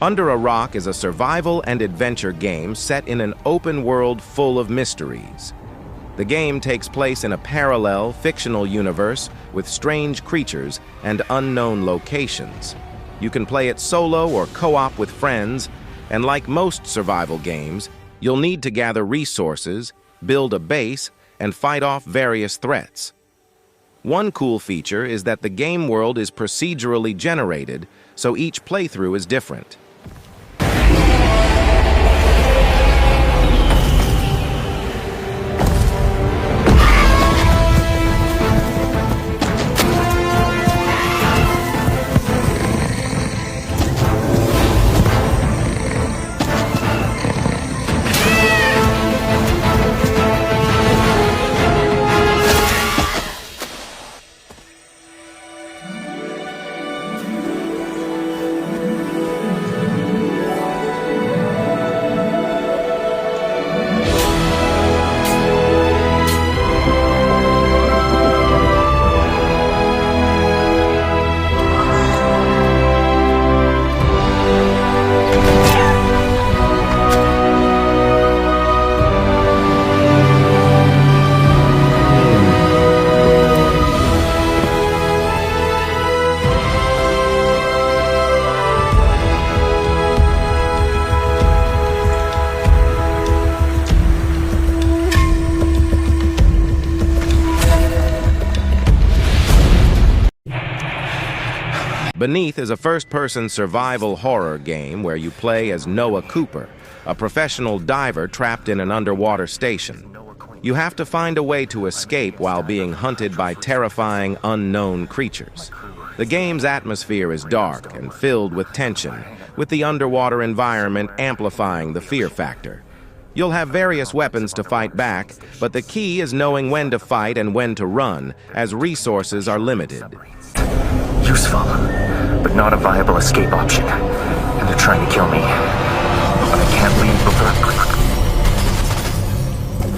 Under a Rock is a survival and adventure game set in an open world full of mysteries. The game takes place in a parallel, fictional universe with strange creatures and unknown locations. You can play it solo or co-op with friends, and like most survival games, you'll need to gather resources, build a base, and fight off various threats. One cool feature is that the game world is procedurally generated, so each playthrough is different. Beneath is a first-person survival horror game where you play as Noah Cooper, a professional diver trapped in an underwater station. You have to find a way to escape while being hunted by terrifying, unknown creatures. The game's atmosphere is dark and filled with tension, with the underwater environment amplifying the fear factor. You'll have various weapons to fight back, but the key is knowing when to fight and when to run, as resources are limited. Useful, but not a viable escape option. And they're trying to kill me. But I can't leave before...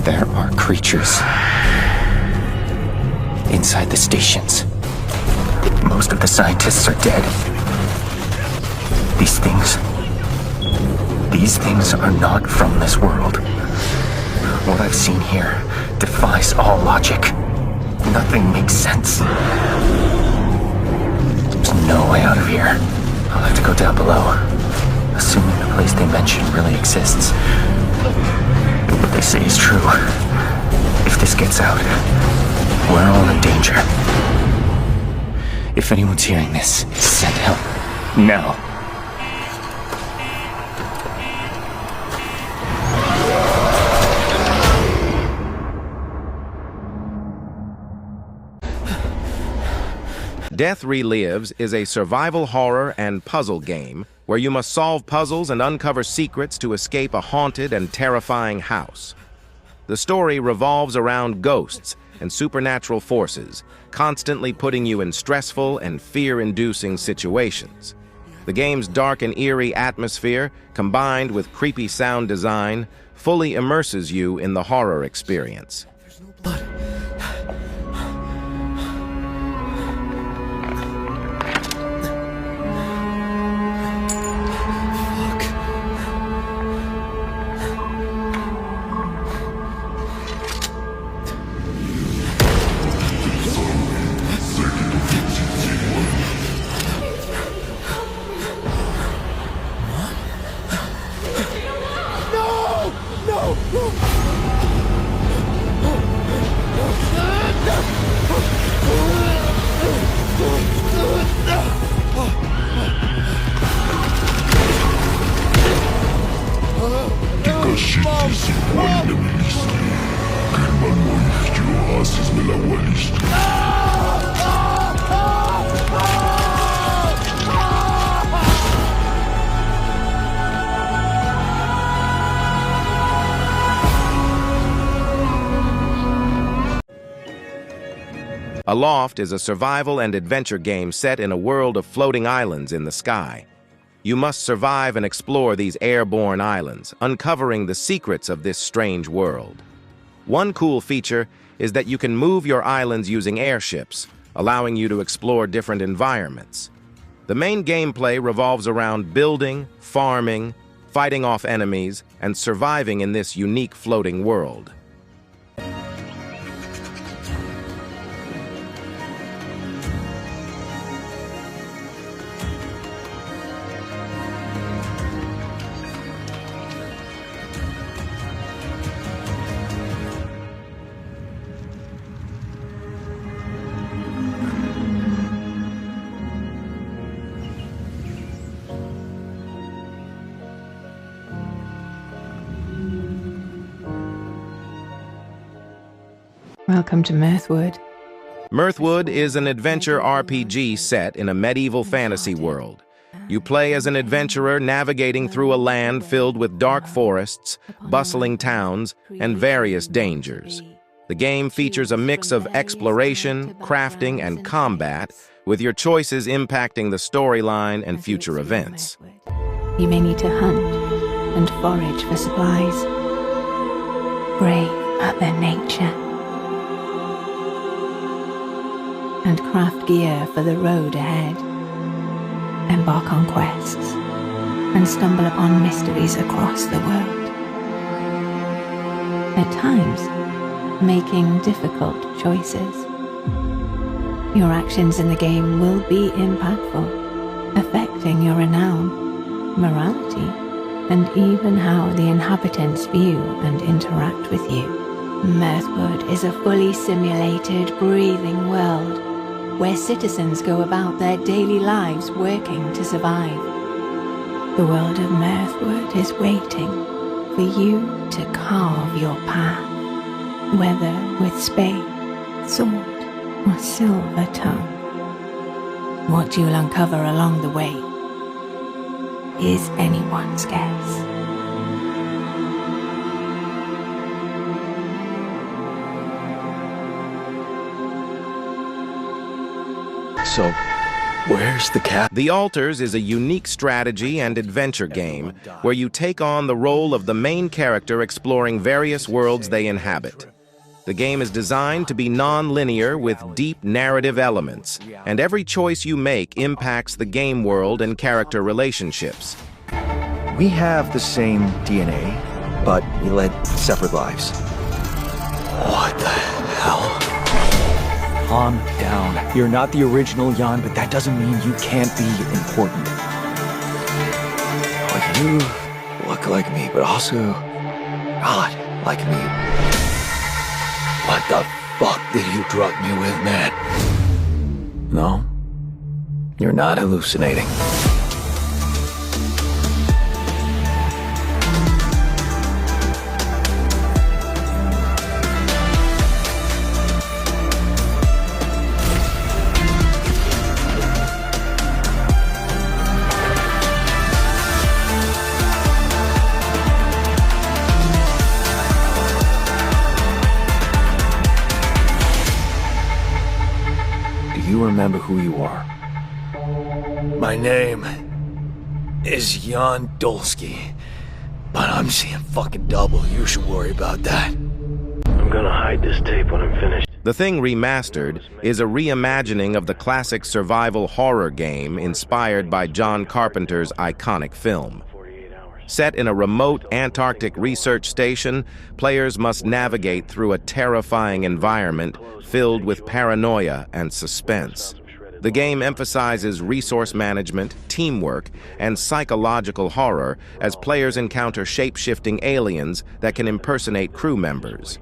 There are creatures inside the stations. Most of the scientists are dead. These things are not from this world. What I've seen here defies all logic. Nothing makes sense. There's no way out of here. I'll have to go down below. Assuming the place they mentioned really exists. What they say is true. If this gets out, we're all in danger. If anyone's hearing this, send help. Now. Death Relives is a survival horror and puzzle game where you must solve puzzles and uncover secrets to escape a haunted and terrifying house. The story revolves around ghosts and supernatural forces, constantly putting you in stressful and fear-inducing situations. The game's dark and eerie atmosphere, combined with creepy sound design, fully immerses you in the horror experience. There's no blood. Aloft is a survival and adventure game set in a world of floating islands in the sky. You must survive and explore these airborne islands, uncovering the secrets of this strange world. One cool feature is that you can move your islands using airships, allowing you to explore different environments. The main gameplay revolves around building, farming, fighting off enemies, and surviving in this unique floating world. Welcome to Mirthwood. Mirthwood is an adventure RPG set in a medieval fantasy world. You play as an adventurer navigating through a land filled with dark forests, bustling towns, and various dangers. The game features a mix of exploration, crafting, and combat, with your choices impacting the storyline and future events. You may need to hunt and forage for supplies. Brave at their nature. And craft gear for the road ahead. Embark on quests and stumble upon mysteries across the world. At times, making difficult choices. Your actions in the game will be impactful, affecting your renown, morality, and even how the inhabitants view and interact with you. Mirthwood is a fully simulated, breathing world where citizens go about their daily lives working to survive. The world of Mirthwood is waiting for you to carve your path, whether with spade, sword, or silver tongue. What you'll uncover along the way is anyone's guess. So, where's the cat? The Altars is a unique strategy and adventure game where you take on the role of the main character exploring various worlds they inhabit. The game is designed to be non-linear with deep narrative elements, and every choice you make impacts the game world and character relationships. We have the same DNA, but we led separate lives. What the hell? Calm down. You're not the original Jan, but that doesn't mean you can't be important. Well, you look like me, but also God like me. What the fuck did you drug me with, man? No, you're not hallucinating. You remember who you are. My name is Jan Dolsky, but I'm seeing fucking double. You should worry about that. I'm gonna hide this tape when I'm finished. The Thing Remastered is a reimagining of the classic survival horror game inspired by John Carpenter's iconic film. Set in a remote Antarctic research station, players must navigate through a terrifying environment filled with paranoia and suspense. The game emphasizes resource management, teamwork, and psychological horror as players encounter shape-shifting aliens that can impersonate crew members.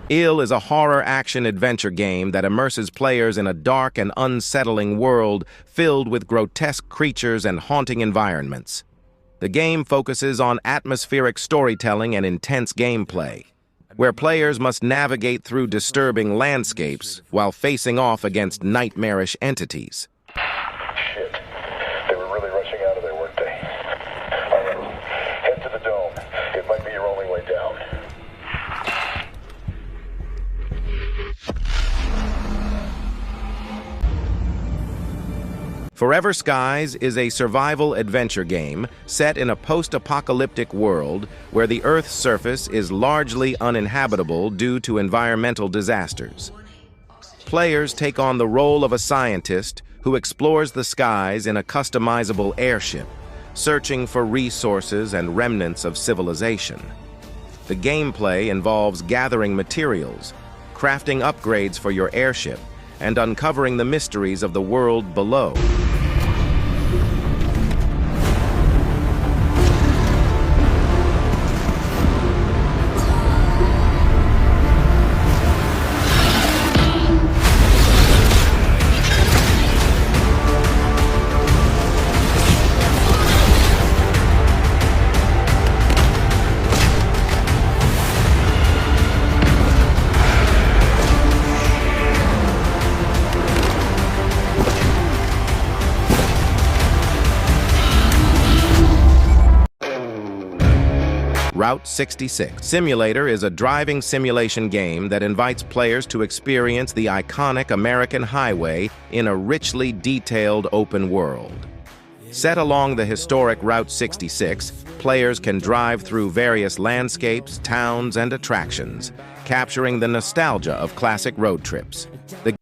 Ill is a horror action-adventure game that immerses players in a dark and unsettling world filled with grotesque creatures and haunting environments. The game focuses on atmospheric storytelling and intense gameplay. where players must navigate through disturbing landscapes while facing off against nightmarish entities. Shit. They were really rushing out of there, weren't they? All right. Head to the dome. It might be your only way down. Forever Skies is a survival adventure game set in a post-apocalyptic world where the Earth's surface is largely uninhabitable due to environmental disasters. Players take on the role of a scientist who explores the skies in a customizable airship, searching for resources and remnants of civilization. The gameplay involves gathering materials, crafting upgrades for your airship, and uncovering the mysteries of the world below. Route 66. Simulator is a driving simulation game that invites players to experience the iconic American highway in a richly detailed open world. Set along the historic Route 66, players can drive through various landscapes, towns, and attractions, capturing the nostalgia of classic road trips. The